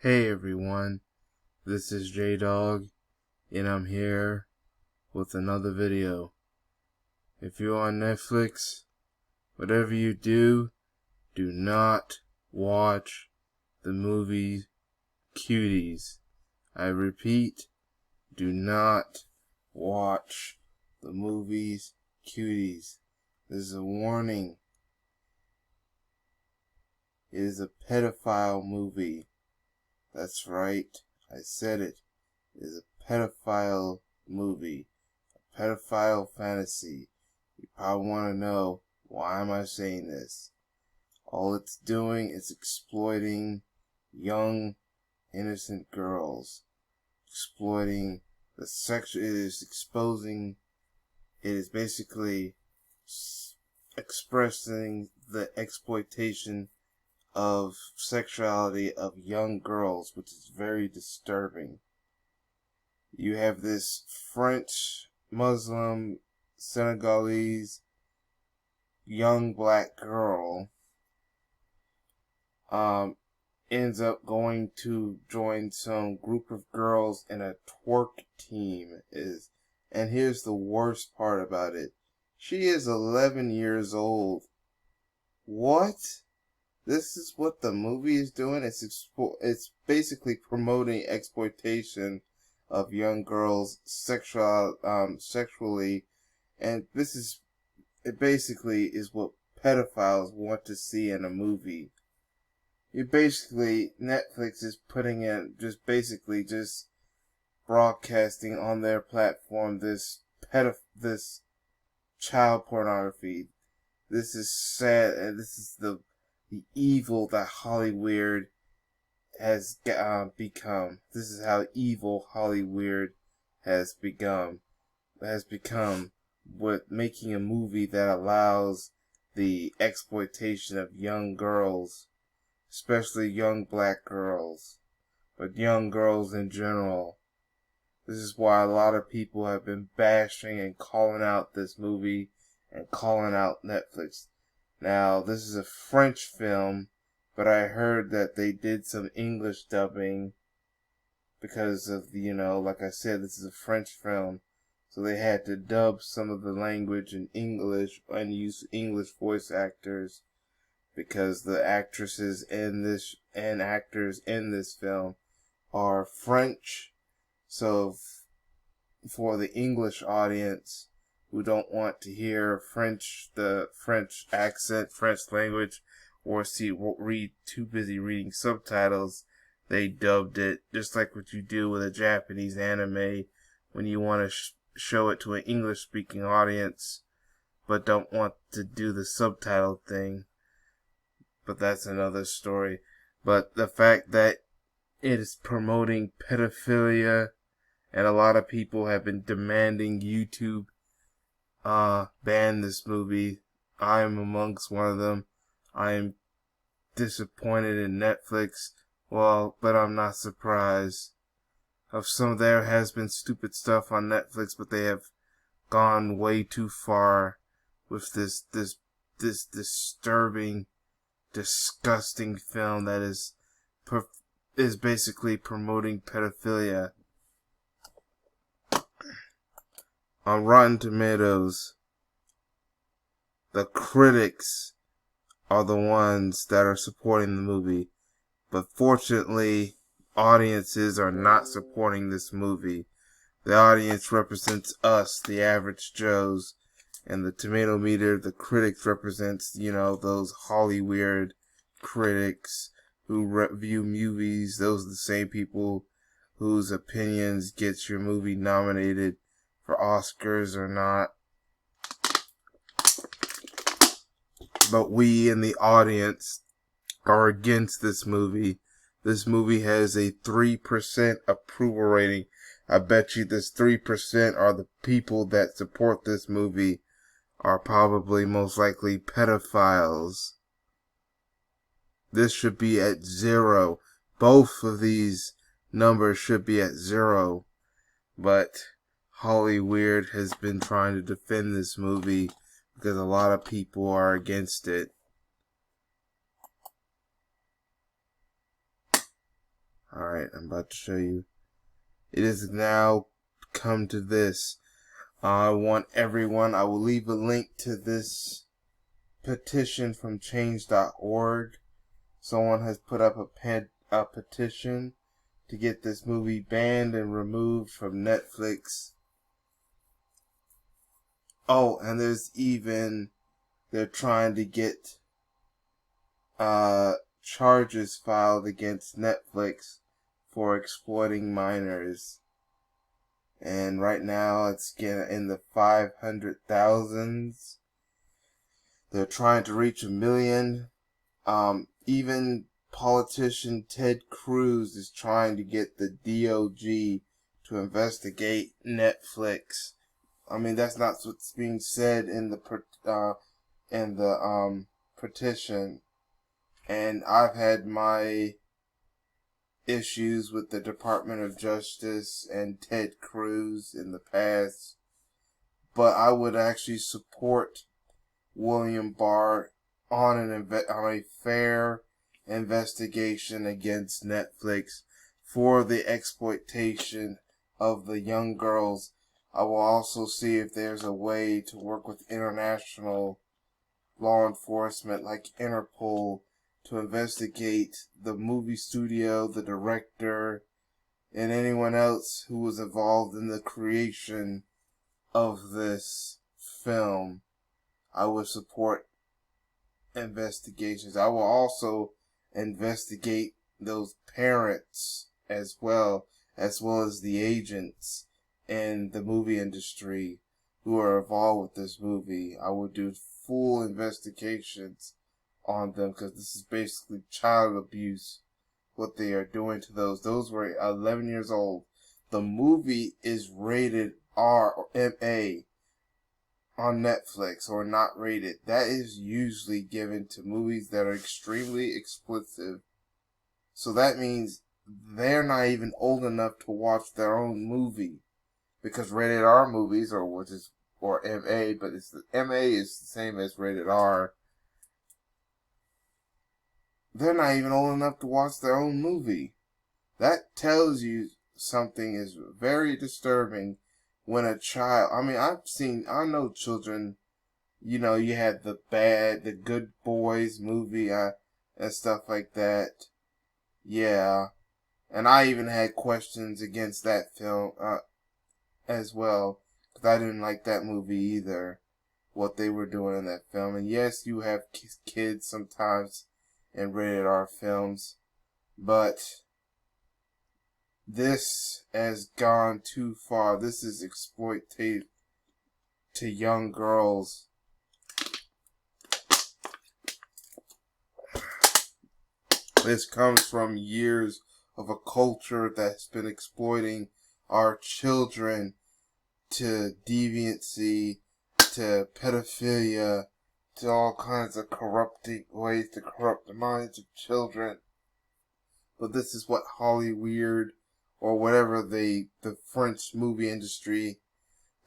Hey everyone, this is J-Dog, and I'm here with another video. If you're on Netflix, whatever you do, do not watch the movie Cuties. I repeat, do not watch the movies Cuties. This is a warning. It is a pedophile movie. That's right, I said it. It is a pedophile movie, a pedophile fantasy. You probably want to know, why am I saying this? All it's doing is exploiting young, innocent girls. Exploiting the sexual, it is basically expressing the exploitation of sexuality of young girls, which is very disturbing. You have this French, Muslim, Senegalese young black girl ends up going to join some group of girls in a twerk team. And here's the worst part about it. She is 11 years old. What? This is what the movie is doing. It's basically promoting exploitation of young girls sexually, and it basically is what pedophiles want to see in a movie. Netflix is putting in just broadcasting on their platform this child pornography. This is sad, and this is the evil that Hollywood has become. This is how evil Hollywood has become, with making a movie that allows the exploitation of young girls, especially young black girls, but young girls in general. This is why a lot of people have been bashing and calling out this movie and calling out Netflix. Now, this is a French film, but I heard that they did some English dubbing because of, like I said, this is a French film, so they had to dub some of the language in English and use English voice actors because the actresses and actors in this film are French. So for the English audience who don't want to hear the French accent, French language, or read too busy reading subtitles, they dubbed it, just like what you do with a Japanese anime when you want to show it to an English-speaking audience, but don't want to do the subtitle thing. But that's another story. But the fact that it is promoting pedophilia, and a lot of people have been demanding YouTube ban this movie. I am amongst one of them. I am disappointed in Netflix. Well, but I'm not surprised. There has been stupid stuff on Netflix, but they have gone way too far with this disturbing, disgusting film that is basically promoting pedophilia. On Rotten Tomatoes, the critics are the ones that are supporting the movie. But fortunately, audiences are not supporting this movie. The audience represents us, the average Joes. And the tomato meter, the critics represents, those Hollywood critics who review movies. Those are the same people whose opinions gets your movie nominated for Oscars or not. But we in the audience are against this movie. This movie has a 3% approval rating. I bet you this 3% are the people that support this movie are probably most likely pedophiles. This should be at 0. Both of these numbers should be at 0. But Hollywood has been trying to defend this movie because a lot of people are against it. Alright, I'm about to show you. It has now come to this. I want everyone, I will leave a link to this petition from change.org. Someone has put up a petition to get this movie banned and removed from Netflix. Oh, and they're trying to get charges filed against Netflix for exploiting minors. And right now it's getting in the 500,000s. They're trying to reach 1 million. Even politician Ted Cruz is trying to get the DOJ to investigate Netflix. I mean, that's not what's being said in the petition. And I've had my issues with the Department of Justice and Ted Cruz in the past, but I would actually support William Barr on a fair investigation against Netflix for the exploitation of the young girls. I will also see if there's a way to work with international law enforcement like Interpol to investigate the movie studio, the director, and anyone else who was involved in the creation of this film. I would support investigations. I will also investigate those parents as well as the agents in the movie industry who are involved with this movie. I will do full investigations on them, because this is basically child abuse, what they are doing to those. Those were 11 years old. The movie is rated R or MA on Netflix, or not rated. That is usually given to movies that are extremely explicit. So that means they're not even old enough to watch their own movie, because rated R movies, or MA, but MA is the same as rated R. They're not even old enough to watch their own movie. That tells you something is very disturbing when a child, I know children, you had the Good Boys movie, and stuff like that. Yeah. And I even had questions against that film, as well, because I didn't like that movie either, what they were doing in that film. And yes, you have kids sometimes in rated R films, but this has gone too far. This is exploitative to young girls. This comes from years of a culture that's been exploiting our children to deviancy, to pedophilia, to all kinds of corrupting ways to corrupt the minds of children. But this is what Hollywood, or whatever the French movie industry,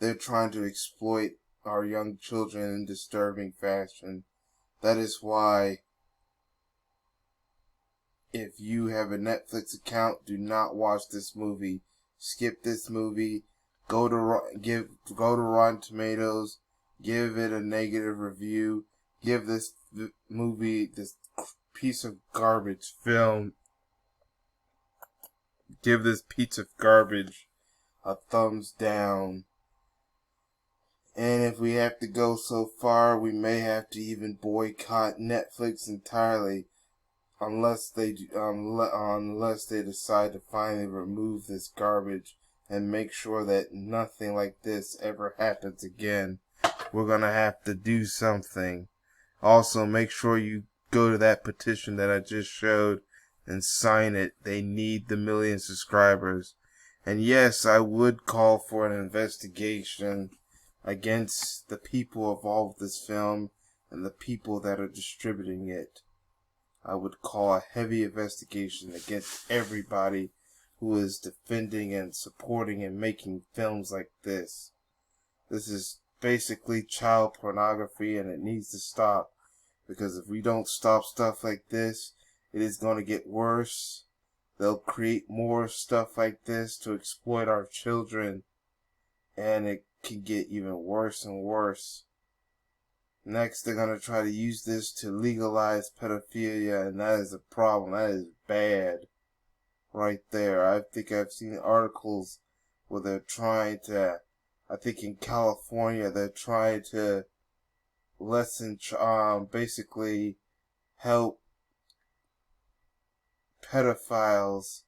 they're trying to exploit our young children in disturbing fashion. That is why, if you have a Netflix account, do not watch this movie. Skip this movie. Go to Rotten Tomatoes. Give it a negative review. Give this movie, this piece of garbage film, give this piece of garbage a thumbs down. And if we have to go so far, we may have to even boycott Netflix entirely, unless they decide to finally remove this garbage and make sure that nothing like this ever happens again. We're gonna have to do something. Also, make sure you go to that petition that I just showed and sign it. They need the 1 million subscribers. And yes, I would call for an investigation against the people involved with this film and the people that are distributing it. I would call a heavy investigation against everybody who is defending and supporting and making films like this. This is basically child pornography, and it needs to stop, because if we don't stop stuff like this, it is going to get worse. they'll create more stuff like this to exploit our children, and it can get even worse and worse. Next, they're going to try to use this to legalize pedophilia, and that is a problem. That is bad right there. I think I've seen articles where they're trying to, I think in California, they're trying to basically help pedophiles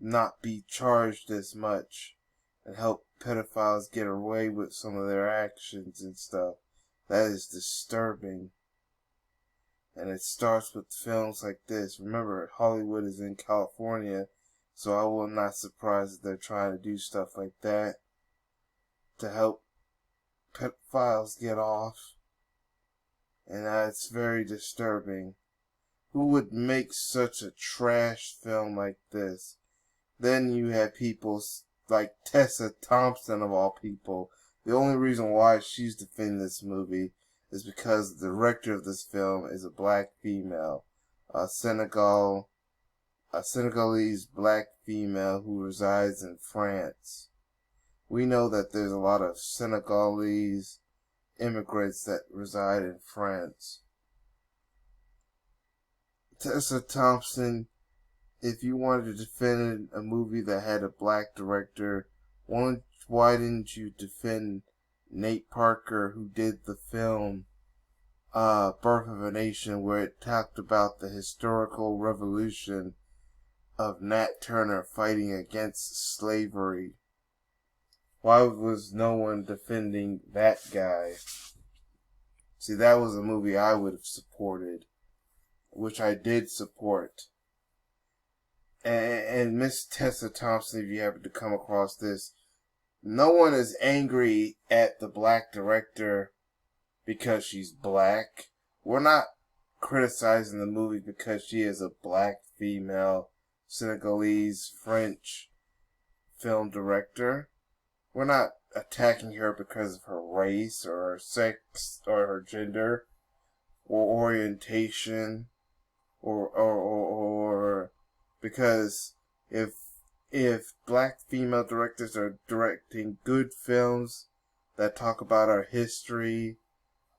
not be charged as much and help pedophiles get away with some of their actions and stuff. That is disturbing. And it starts with films like this. Remember, Hollywood is in California, so I will not surprise if they're trying to do stuff like that to help pedophiles get off. And that's very disturbing. Who would make such a trash film like this? Then you have people like Tessa Thompson, of all people. The only reason why she's defending this movie is because the director of this film is a black female, a Senegalese black female who resides in France. We know that there's a lot of Senegalese immigrants that reside in France. Tessa Thompson, if you wanted to defend a movie that had a black director, why didn't you defend Nate Parker, who did the film Birth of a Nation, where it talked about the historical revolution of Nat Turner fighting against slavery? Why was no one defending that guy? See, that was a movie I would have supported, which I did support. And Miss Tessa Thompson, if you happen to come across this, no one is angry at the black director because she's black. We're not criticizing the movie because she is a black female Senegalese French film director. We're not attacking her because of her race or her sex or her gender or orientation or because if black female directors are directing good films that talk about our history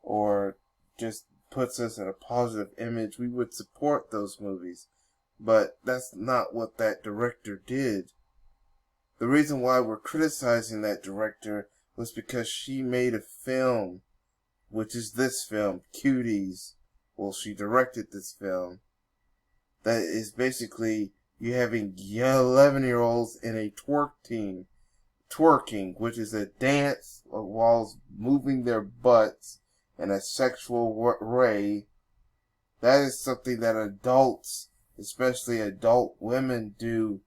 or just puts us in a positive image, we would support those movies. But that's not what that director did. The reason why we're criticizing that director was because she made a film, which is this film, Cuties. Well, she directed this film. That is basically you having 11-year-olds in a twerk team. Twerking, which is a dance while moving their butts in a sexual way. That is something that adults, especially adult women, do.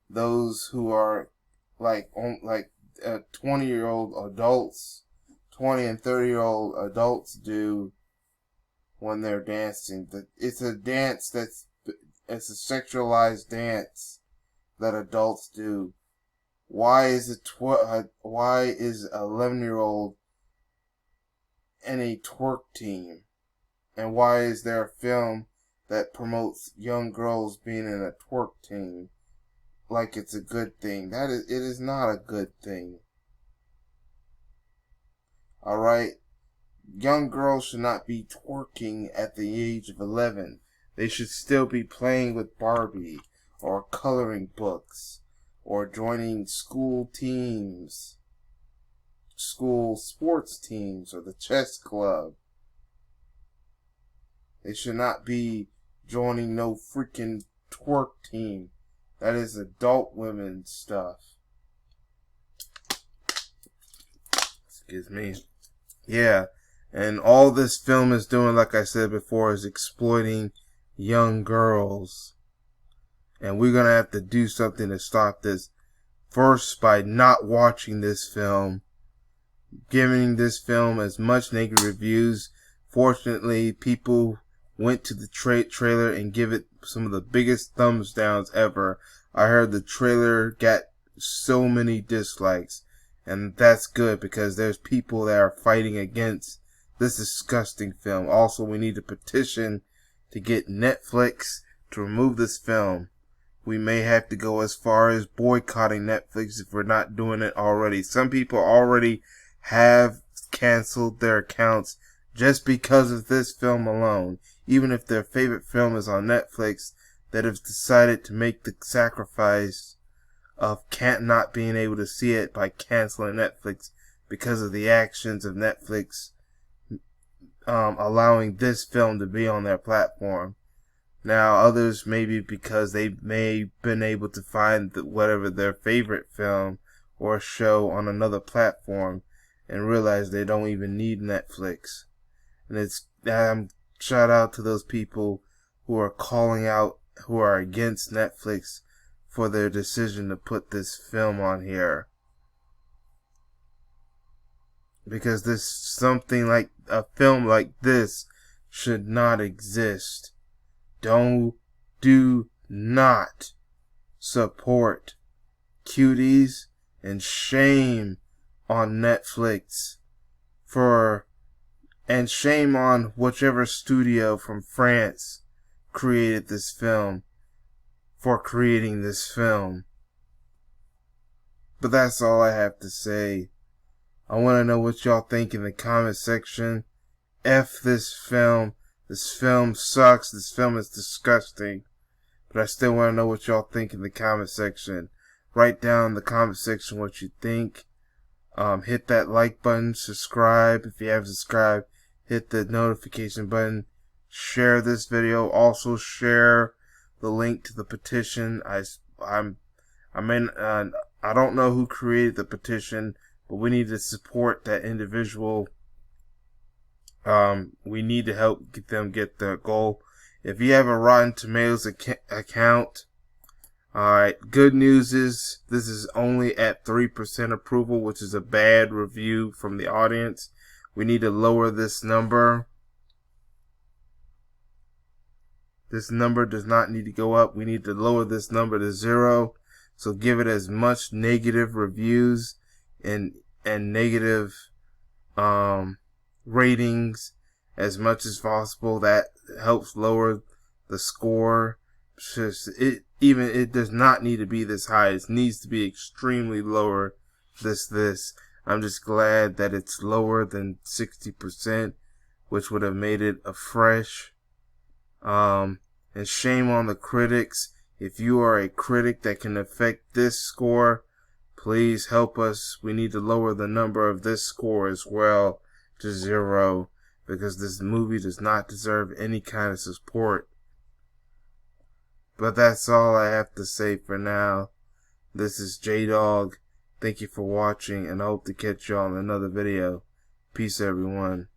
Those who are like 20-year-old adults, 20 and 30-year-old adults do when they're dancing. It's a dance it's a sexualized dance that adults do. Why is an 11-year-old in a twerk team? And why is there a film that promotes young girls being in a twerk team like it's a good thing? It is not a good thing. Alright? Young girls should not be twerking at the age of 11. They should still be playing with Barbie or coloring books or joining school teams, school sports teams, or the chess club. They should not be joining no freaking twerk team. That is adult women stuff. Excuse me. Yeah, and all this film is doing, like I said before, is exploiting young girls. And we're going to have to do something to stop this. First, by not watching this film, giving this film as much negative reviews. Fortunately, people went to the trailer and give it some of the biggest thumbs downs ever. I heard the trailer got so many dislikes, and that's good because there's people that are fighting against this disgusting film. Also, we need a petition to get Netflix to remove this film. we may have to go as far as boycotting Netflix if we're not doing it already. Some people already have canceled their accounts just because of this film alone. Even if their favorite film is on Netflix, that have decided to make the sacrifice of not being able to see it by canceling Netflix because of the actions of Netflix allowing this film to be on their platform. Now, others maybe because they may been able to find whatever their favorite film or show on another platform and realize they don't even need Netflix. And it's shout out to those people who are calling out, who are against Netflix for their decision to put this film on here. Because something like a film like this should not exist. Do not support Cuties, and shame on Netflix and shame on whichever studio from France created this film for creating this film. But that's all I have to say. I want to know what y'all think in the comment section. F this film. This film sucks. This film is disgusting. But I still want to know what y'all think in the comment section. Write down in the comment section what you think. Hit that like button. Subscribe if you haven't subscribed. Hit the notification button. Share this video. Also share the link to the petition. I don't know who created the petition, but we need to support that individual. We need to help them get their goal. If you have a Rotten Tomatoes account, alright, good news is this is only at 3% approval, which is a bad review from the audience. We need to lower this number. This number does not need to go up. We need to lower this number to 0. So give it as much negative reviews and negative ratings as much as possible. That helps lower the score. It does not need to be this high. It needs to be extremely lower. I'm just glad that it's lower than 60%, which would have made it a fresh. And shame on the critics. If you are a critic that can affect this score, please help us. We need to lower the number of this score as well to 0, because this movie does not deserve any kind of support. But that's all I have to say for now. This is J-Dog. Thank you for watching, and I hope to catch y'all in another video. Peace, everyone.